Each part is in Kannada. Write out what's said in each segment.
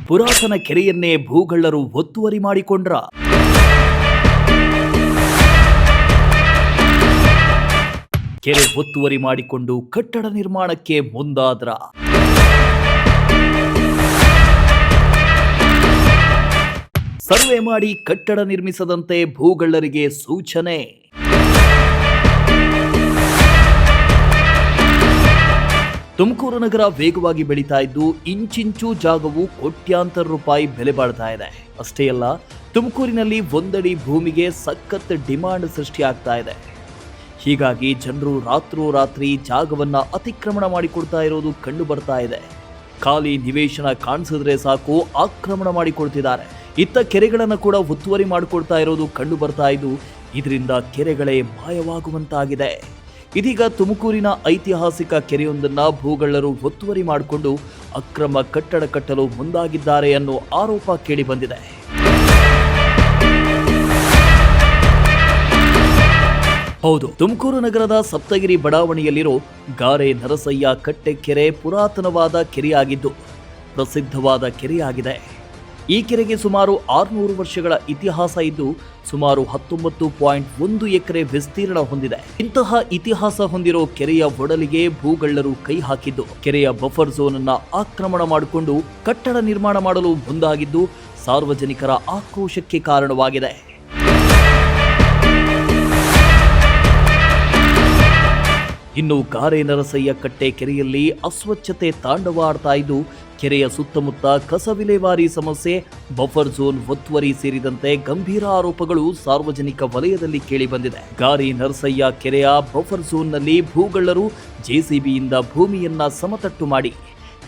ಪುರಾತನ ಕೆರೆಯನ್ನೇ ಭೂಗಳ್ಳರು ಒತ್ತುವರಿ ಮಾಡಿಕೊಂಡ್ರ? ಕೆರೆ ಒತ್ತುವರಿ ಮಾಡಿಕೊಂಡು ಕಟ್ಟಡ ನಿರ್ಮಾಣಕ್ಕೆ ಮುಂದಾದ್ರ? ಸರ್ವೆ ಮಾಡಿ ಕಟ್ಟಡ ನಿರ್ಮಿಸದಂತೆ ಭೂಗಳ್ಳರಿಗೆ ಸೂಚನೆ. ತುಮಕೂರು ನಗರ ವೇಗವಾಗಿ ಬೆಳೀತಾ ಇದ್ದು ಇಂಚಿಂಚು ಜಾಗವು ಕೋಟ್ಯಾಂತರ ರೂಪಾಯಿ ಬೆಲೆ ಬಾಳ್ತಾ ಇದೆ. ಅಷ್ಟೇ ಅಲ್ಲ, ತುಮಕೂರಿನಲ್ಲಿ ಒಂದಡಿ ಭೂಮಿಗೆ ಸಖತ್ ಡಿಮಾಂಡ್ ಸೃಷ್ಟಿಯಾಗ್ತಾ ಇದೆ. ಹೀಗಾಗಿ ಜನರು ರಾತ್ರೋರಾತ್ರಿ ಜಾಗವನ್ನ ಅತಿಕ್ರಮಣ ಮಾಡಿಕೊಡ್ತಾ ಇರೋದು ಕಂಡು ಬರ್ತಾ ಇದೆ. ಖಾಲಿ ನಿವೇಶನ ಕಾಣಿಸಿದ್ರೆ ಸಾಕು ಆಕ್ರಮಣ ಮಾಡಿಕೊಳ್ತಿದ್ದಾರೆ. ಇತ್ತ ಕೆರೆಗಳನ್ನು ಕೂಡ ಒತ್ತುವರಿ ಮಾಡಿಕೊಡ್ತಾ ಇರೋದು ಕಂಡು ಬರ್ತಾ ಇದ್ದು ಇದರಿಂದ ಕೆರೆಗಳೇ ಮಾಯವಾಗುವಂತಾಗಿದೆ. ಇದೀಗ ತುಮಕೂರಿನ ಐತಿಹಾಸಿಕ ಕೆರೆಯೊಂದನ್ನು ಭೂಗಳ್ಳರು ಒತ್ತುವರಿ ಮಾಡಿಕೊಂಡು ಅಕ್ರಮ ಕಟ್ಟಡ ಕಟ್ಟಲು ಮುಂದಾಗಿದ್ದಾರೆ ಅನ್ನೋ ಆರೋಪ ಕೇಳಿಬಂದಿದೆ. ಹೌದು, ತುಮಕೂರು ನಗರದ ಸಪ್ತಗಿರಿ ಬಡಾವಣೆಯಲ್ಲಿರೋ ಗಾರೆ ನರಸಯ್ಯ ಕಟ್ಟೆ ಕೆರೆ ಪುರಾತನವಾದ ಕೆರೆಯಾಗಿದ್ದು ಪ್ರಸಿದ್ಧವಾದ ಕೆರೆಯಾಗಿದೆ. ಈ ಕೆರೆಗೆ ಸುಮಾರು 600 ವರ್ಷಗಳ ಇತಿಹಾಸ ಇದ್ದು ಸುಮಾರು 19.1 ಎಕರೆ ವಿಸ್ತೀರ್ಣ ಹೊಂದಿದೆ. ಇಂತಹ ಇತಿಹಾಸ ಹೊಂದಿರೋ ಕೆರೆಯ ಒಡಲಿಗೆ ಭೂಗಳ್ಳರು ಕೈ ಹಾಕಿದ್ದು ಕೆರೆಯ ಬಫರ್ ಝೋನ್ ಅನ್ನ ಆಕ್ರಮಣ ಮಾಡಿಕೊಂಡು ಕಟ್ಟಡ ನಿರ್ಮಾಣ ಮಾಡಲು ಮುಂದಾಗಿದ್ದು ಸಾರ್ವಜನಿಕರ ಆಕ್ರೋಶಕ್ಕೆ ಕಾರಣವಾಗಿದೆ. ಇನ್ನು ಗಾರೆ ನರಸಯ್ಯ ಕಟ್ಟೆ ಕೆರೆಯಲ್ಲಿ ಅಸ್ವಚ್ಛತೆ ತಾಂಡವಾಡ್ತಾ ಇದ್ದು ಕೆರೆಯ ಸುತ್ತಮುತ್ತ ಕಸ ವಿಲೇವಾರಿ ಸಮಸ್ಯೆ, ಬಫರ್ ಝೋನ್ ಒತ್ತುವರಿ ಸೇರಿದಂತೆ ಗಂಭೀರ ಆರೋಪಗಳು ಸಾರ್ವಜನಿಕ ವಲಯದಲ್ಲಿ ಕೇಳಿಬಂದಿದೆ. ಗಾರೆ ನರಸಯ್ಯ ಕೆರೆಯ ಬಫರ್ ಝೋನ್ನಲ್ಲಿ ಭೂಗಳ್ಳರು ಜೆಸಿಬಿಯಿಂದ ಭೂಮಿಯನ್ನ ಸಮತಟ್ಟು ಮಾಡಿ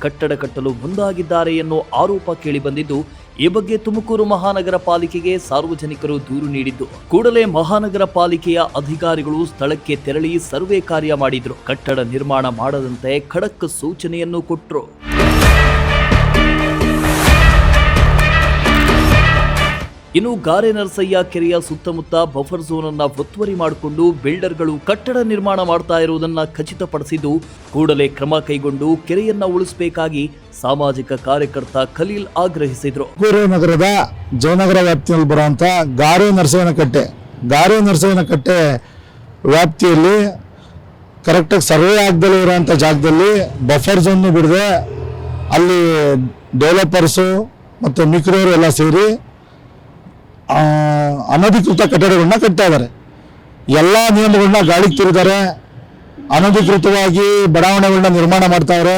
ಕಟ್ಟಡ ಕಟ್ಟಲು ಮುಂದಾಗಿದ್ದಾರೆ ಎನ್ನೋ ಆರೋಪ ಕೇಳಿಬಂದಿದ್ದು ಈ ಬಗ್ಗೆ ತುಮಕೂರು ಮಹಾನಗರ ಪಾಲಿಕೆಗೆ ಸಾರ್ವಜನಿಕರು ದೂರು ನೀಡಿದ್ದು ಕೂಡಲೇ ಮಹಾನಗರ ಪಾಲಿಕೆಯ ಅಧಿಕಾರಿಗಳು ಸ್ಥಳಕ್ಕೆ ತೆರಳಿ ಸರ್ವೆ ಕಾರ್ಯ ಮಾಡಿದ್ರು. ಕಟ್ಟಡ ನಿರ್ಮಾಣ ಮಾಡದಂತೆ ಖಡಕ್ ಸೂಚನೆಯನ್ನು ಕೊಟ್ಟರು. ಇನ್ನು ಗಾರೆ ನರಸಯ್ಯ ಕೆರೆಯ ಸುತ್ತಮುತ್ತ ಬಫರ್ ಝೋನ್ ಅನ್ನ ಒತ್ತುವರಿ ಮಾಡಿಕೊಂಡು ಬಿಲ್ಡರ್ಗಳು ಕಟ್ಟಡ ನಿರ್ಮಾಣ ಮಾಡ್ತಾ ಇರುವುದನ್ನ ಖಚಿತಪಡಿಸಿದ್ದು ಕೂಡಲೇ ಕ್ರಮ ಕೈಗೊಂಡು ಕೆರೆಯನ್ನ ಉಳಿಸಬೇಕಾಗಿ ಸಾಮಾಜಿಕ ಕಾರ್ಯಕರ್ತ ಖಲೀಲ್ ಆಗ್ರಹಿಸಿದ್ರು. ತುಮಕೂರು ನಗರದ ಜಯನಗರ ವ್ಯಾಪ್ತಿಯಲ್ಲಿ ಬರುವಂತ ಗಾರೆ ನರಸಯ್ಯನ ಕಟ್ಟೆ ವ್ಯಾಪ್ತಿಯಲ್ಲಿ ಕರೆಕ್ಟಾಗಿ ಸರ್ವೆ ಆಗದಲ್ಲೇ ಇರುವಂತ ಜಾಗದಲ್ಲಿ ಬಫರ್ ಝೋನ್ ಬಿಡದೆ ಅಲ್ಲಿ ಡೆವಲಪರ್ಸು ಮತ್ತು ಮಿಕ್ರೋರು ಎಲ್ಲ ಸೇರಿ ಅನಧಿಕೃತ ಕಟ್ಟಡಗಳನ್ನ ಕಟ್ತಾ ಇದ್ದಾರೆ. ಎಲ್ಲ ನಿಯಮಗಳನ್ನ ಗಾಳಿಗೆ ತಿರುತ್ತಾರೆ. ಅನಧಿಕೃತವಾಗಿ ಬಡಾವಣೆಗಳನ್ನ ನಿರ್ಮಾಣ ಮಾಡ್ತಾವ್ರೆ.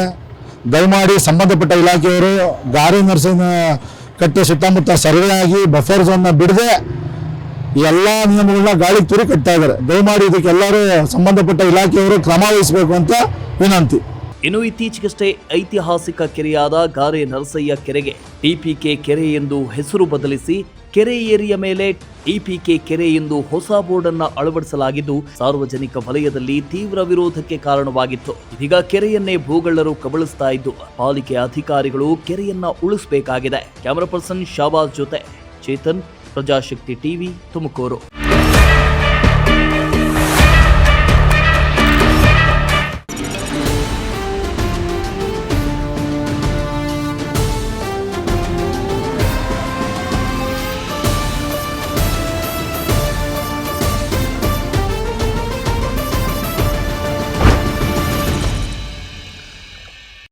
ದಯಮಾಡಿ ಸಂಬಂಧಪಟ್ಟ ಇಲಾಖೆಯವರು ಗಾರೆ ನರಸಯ್ಯನ ಕಟ್ಟೆ ಸುತ್ತಮುತ್ತ ಸರ್ವೆ ಆಗಿ ಬಫರ್ ಝೋನ್ನ ಬಿಡದೆ ಎಲ್ಲ ನಿಯಮಗಳನ್ನ ಗಾಳಿಗೆ ತುರಿ ಕಟ್ತಾ ಇದ್ದಾರೆ. ದಯಮಾಡಿ ಇದಕ್ಕೆಲ್ಲರೂ ಸಂಬಂಧಪಟ್ಟ ಇಲಾಖೆಯವರು ಕ್ರಮ ವಹಿಸಬೇಕು ಅಂತ ವಿನಂತಿ. ಇನ್ನು ಇತ್ತೀಚೆಗಷ್ಟೇ ಐತಿಹಾಸಿಕ ಕೆರೆಯಾದ ಗಾರೆ ನರಸಯ್ಯ ಕೆರೆಗೆ ಟಿಪಿಕೆ ಕೆರೆ ಎಂದು ಹೆಸರು ಬದಲಿಸಿ ಕೆರೆ ಏರಿಯ ಮೇಲೆ ಟಿಪಿಕೆ ಕೆರೆ ಎಂದು ಹೊಸ ಬೋರ್ಡ್ ಅನ್ನ ಅಳವಡಿಸಲಾಗಿದ್ದು ಸಾರ್ವಜನಿಕ ವಲಯದಲ್ಲಿ ತೀವ್ರ ವಿರೋಧಕ್ಕೆ ಕಾರಣವಾಗಿತ್ತು. ಇದೀಗ ಕೆರೆಯನ್ನೇ ಭೂಗಳ್ಳರು ಕಬಳಿಸ್ತಾ ಇದ್ದು ಪಾಲಿಕೆ ಅಧಿಕಾರಿಗಳು ಕೆರೆಯನ್ನ ಉಳಿಸಬೇಕಾಗಿದೆ. ಕ್ಯಾಮರಾ ಪರ್ಸನ್ ಶಾಬಾಜ್ ಜೊತೆ ಚೇತನ್, ಪ್ರಜಾಶಕ್ತಿ ಟಿವಿ, ತುಮಕೂರು.